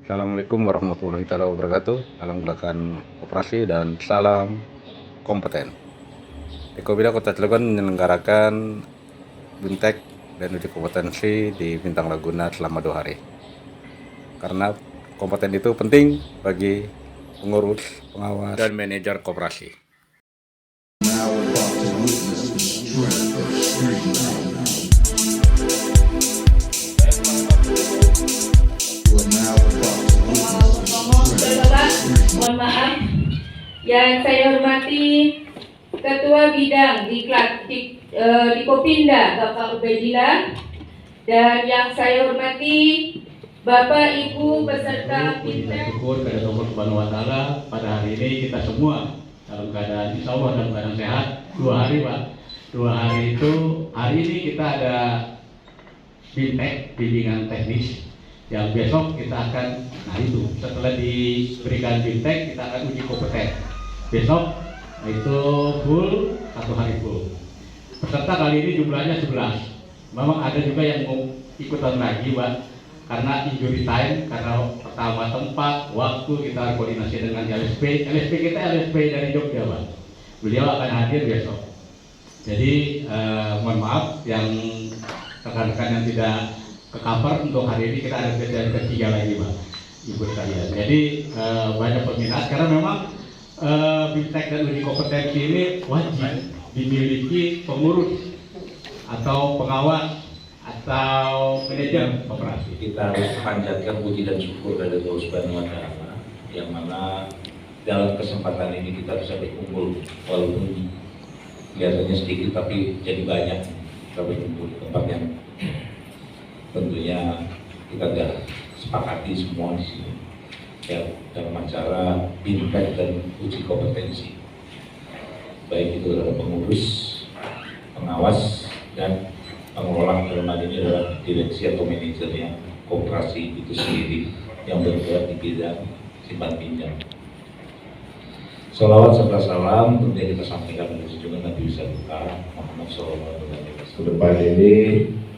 Assalamualaikum warahmatullahi wabarakatuh. Salam gerakan koperasi dan salam kompeten. Ekobida Kota Cilegon menyelenggarakan Bintek dan uji kompetensi di Bintang Laguna selama 2 hari. Karena kompeten itu penting bagi pengurus, pengawas, dan manajer koperasi. Mohon maaf, yang saya hormati Ketua Bidang di Kopinda Bapak Ubaidillah, dan yang saya hormati Bapak Ibu beserta Kita syukur kepada Allah Subhanahu wa Ta'ala, pada hari ini kita semua dalam keadaan insya Allah dalam keadaan sehat. 2 hari Pak, 2 hari itu, hari ini kita ada Bintek, bimbingan teknis, yang besok kita akan, itu setelah diberikan Bintek kita akan uji kompeten. Besok itu full, 1 hari full. Peserta kali ini jumlahnya 11. Memang ada juga yang mau ikutan lagi Pak, karena injury time, karena pertama tempat, waktu kita harus koordinasi dengan LSP. LSP kita LSP dari Jogja Pak. Beliau akan hadir besok. Jadi mohon maaf yang rekan-rekan yang tidak ke cover untuk hari ini, kita ada kerjaan ketiga lagi Pak, Ibu sekalian. Jadi banyak peminat karena memang Bintek dan uji kompetensi ini wajib dimiliki pengurus atau pengawas atau manajer koperasi. Kita harus panjatkan puji dan syukur dari Allah Subhanahu wa Ta'ala, yang mana dalam kesempatan ini kita bisa berkumpul walaupun kelihatannya sedikit tapi jadi banyak. Kita berkumpul di tempat yang tentunya kita sudah sepakati semua di sini ya, dalam acara Bintek dan uji kompetensi, baik itu adalah pengurus, pengawas, dan pengelola. Dalam hal ini adalah direksi atau manajernya koperasi itu sendiri yang bergerak di bidang simpan pinjam. Sholawat serta salam tentunya kita sampaikan dari sejumlah Nabi besar kita Muhammad SAW. Kedepan ini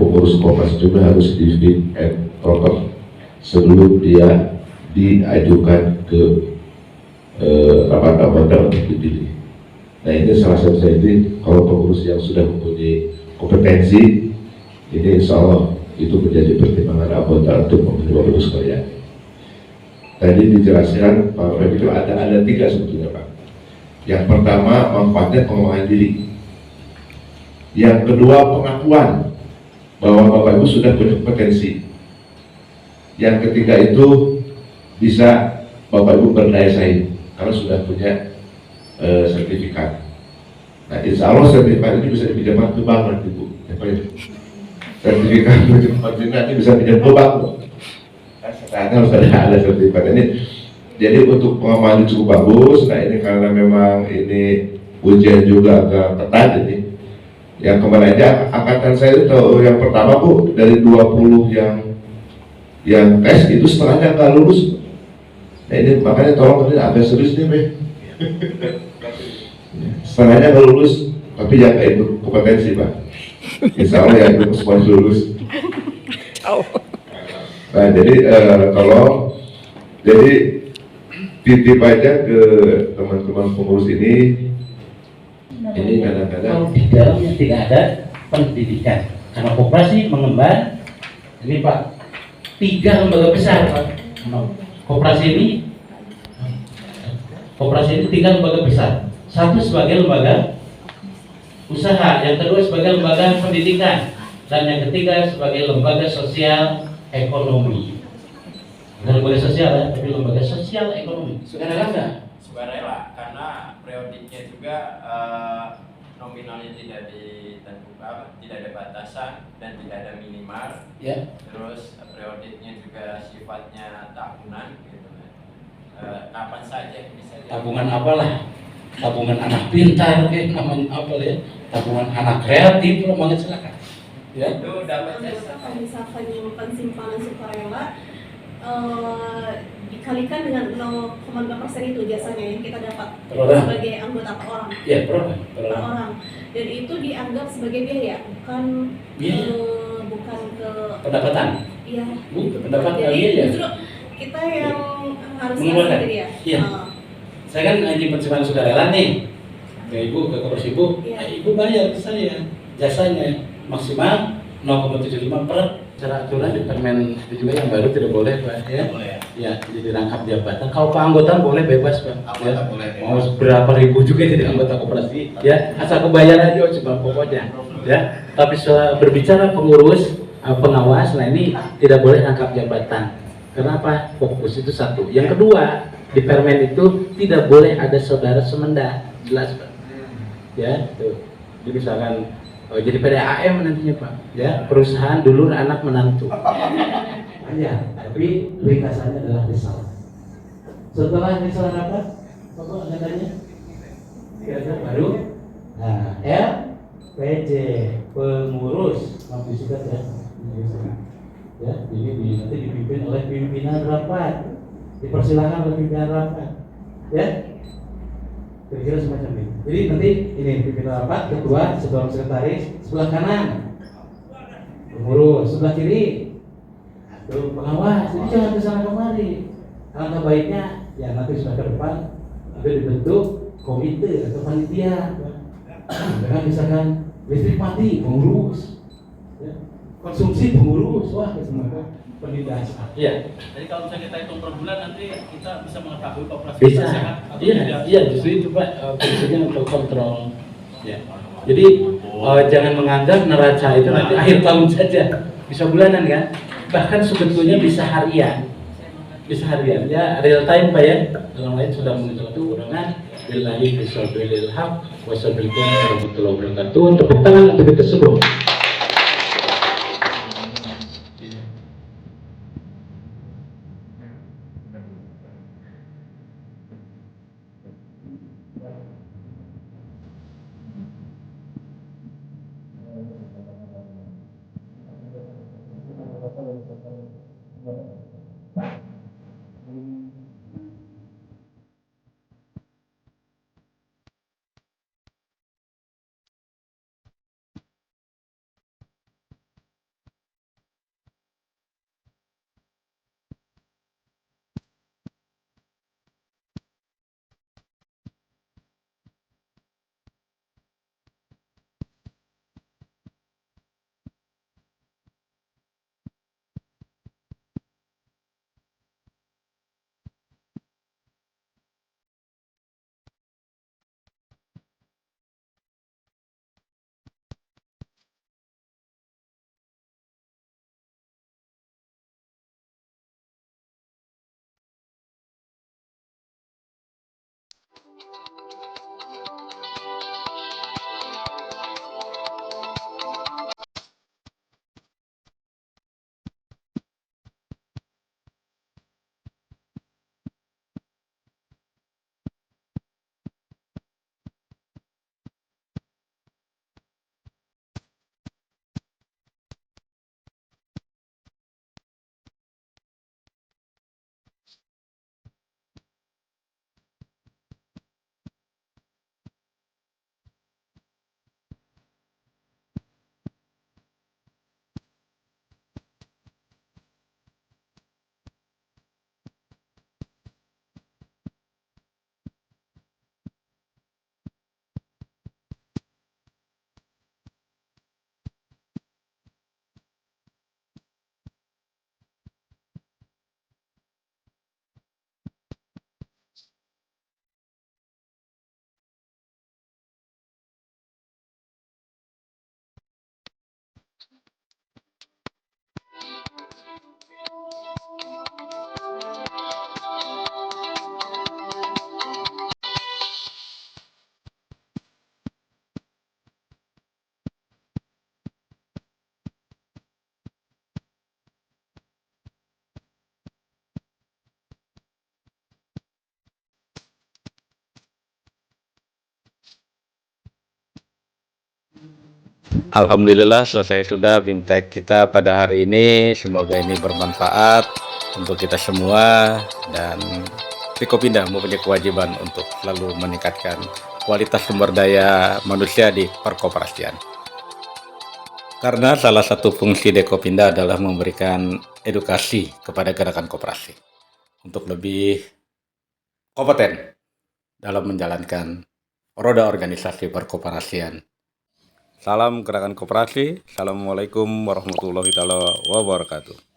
pengurus koperasi juga harus di fit and proper sebelum dia diajukan ke rapat anggota untuk dipilih. Nah ini salah satu saya ini, kalau pengurus yang sudah mempunyai kompetensi ini insya Allah itu menjadi pertimbangan anggota untuk memilih Bapak Ibu sekalian. Tadi dijelaskan Pak Fred itu ada 3 sebetulnya Pak. Yang pertama manfaatnya pengembangan diri. Yang kedua pengakuan bahwa Bapak Ibu sudah berkompetensi. Yang ketiga itu bisa Bapak Ibu berdaya saing karena sudah punya sertifikat. Nah insya Allah sertifikat ini bisa dipinjamkan ke bank nanti Bu. Sertifikat ini bisa pinjam ke bank Bu. Karena harus ada sertifikat ini. Jadi untuk pengaman cukup bagus. Nah ini karena memang ini ujian juga agak ketat ini. Yang kemarin aja angkatan saya itu yang pertama Bu, dari 20 yang tes itu setengahnya nggak lulus. Nah ini makanya tolong ini agak serius nih Be. Setengahnya nggak lulus, tapi yang nggak ikut kompetensi Pak. Insya Allah yang ikut semua lulus. Nah jadi jadi titip aja ke teman-teman pengurus ini kadang-kadang di dalamnya tidak ada pendidikan karena koperasi mengemban ini Pak 3 lembaga besar Pak. Koperasi ini 3 lembaga besar, satu sebagai lembaga usaha, yang kedua sebagai lembaga pendidikan, dan yang ketiga sebagai lembaga sosial ekonomi. Bukan lembaga sosial ya, tapi lembaga sosial ekonomi. Sukarela nggak? Sukarela, karena periodiknya juga nominalnya tidak ditentukan, tidak ada batasan dan tidak ada minimal. Ya. Terus periodiknya juga sifatnya tahunan gitu. Kapan saja bisa Tabungan apalah? Tabungan anak pintar namanya apa ya? Tabungan anak kreatif namanya, silakan. Ya. Itu dapat Misalkan menyimpan simpanan sukarela dikalikan dengan 0,5% itu biasanya yang kita dapat sebagai anggota per orang. Ya, per orang. Dan itu dianggap sebagai biaya, bukan bukan ke pendapatan. Iya. Pendapatan Jadi biaya. justru kita yang harus Mengeluarkan? kasih dia. Iya. Saya kan nyimpen simpanan sukarela nih ke ibu, ke koperasi ibu. Iya. Ibu bayar ke saya jasanya maksimal 0,75 per secara aturan di Permen itu juga yang baru tidak boleh Pak ya. Boleh ya. Ya, jadi rangkap jabatan. Kalau keanggotaan boleh bebas Pak. Anggota Ya. boleh. Mau berapa ribu juga jadi anggota koperasi ya, asal kebayar aja cuma pokoknya ya. Tapi soal berbicara pengurus pengawas, nah ini tidak boleh rangkap jabatan. Kenapa? Fokus itu satu. Yang kedua, di Permen itu tidak boleh ada saudara semenda, jelas Pak. Ya, tuh. Jadi misalkan jadi PDAM nantinya Pak, ya perusahaan dulur anak menantu. Aja, tapi ringkasannya adalah risalah. Setelah risalah apa? Pokok anggatannya? Kira-kira baru. Nah, LPJ pengurus, maaf disikat ya. Ya, ini nanti dipimpin oleh pimpinan rapat. Dipersilakan oleh pimpinan rapat. Ya. Kira-kira semacam ini. Jadi nanti ini pimpinan rapat, ketua, sekretaris, sebelah kanan pengurus, sebelah kiri itu pengawas. Jadi jangan kesana kemari. Alangkah baiknya ya nanti sudah ke depan nanti dibentuk komite atau panitia. Dengan misalkan listrik mati pengurus, ya. Konsumsi pengurus, wah semua penindasan. Iya. Jadi kalau misalnya kita hitung per bulan nanti kita bisa mengetahui koperasi Bisa. sehat atau Iya, tidak. iya justru itu Pak fungsinya untuk kontrol. Ya. Jadi jangan menganggap neraca itu nanti akhir tahun saja, bisa bulanan kan? Bahkan sebetulnya bisa harian. Bisa harian ya, real time Pak ya. Dalam lain sudah mengikuti undangan. Billahi bisawbilil haq wassalamualaikum warahmatullahi wabarakatuh. Tepuk tangan untuk kita semua. Alhamdulillah selesai sudah BIMTEK kita pada hari ini. Semoga ini bermanfaat untuk kita semua, dan Pikopinda mempunyai kewajiban untuk selalu meningkatkan kualitas sumber daya manusia di perkoperasian. Karena salah satu fungsi Dekopinda adalah memberikan edukasi kepada gerakan koperasi. untuk lebih kompeten dalam menjalankan roda organisasi perkoperasian. Salam gerakan koperasi. Assalamualaikum warahmatullahi wabarakatuh.